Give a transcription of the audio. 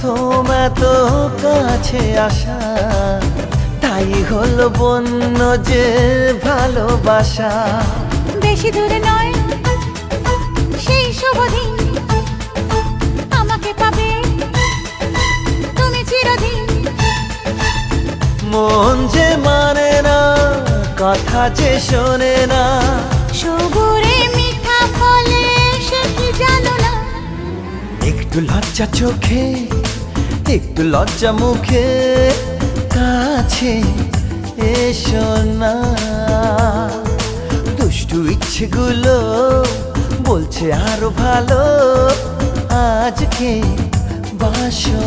প্রথম এত কাছে আসা, তাই হলো বন্য যে ভালোবাসা। বেশি দূরে নয় সেই শুভ দিন, আমাকে পাবে তুমি চিরদিন। মন যে মানে না, কথা যে শোনে না, সবুরে মিঠা ফলে সে কি জানো না। একটু লজ্জা চোখে, একটু লজ্জা মুখে, কাছে এসো না। দুষ্টু ইচ্ছেগুলো বলছে আরো ভালো, আজকে বাসো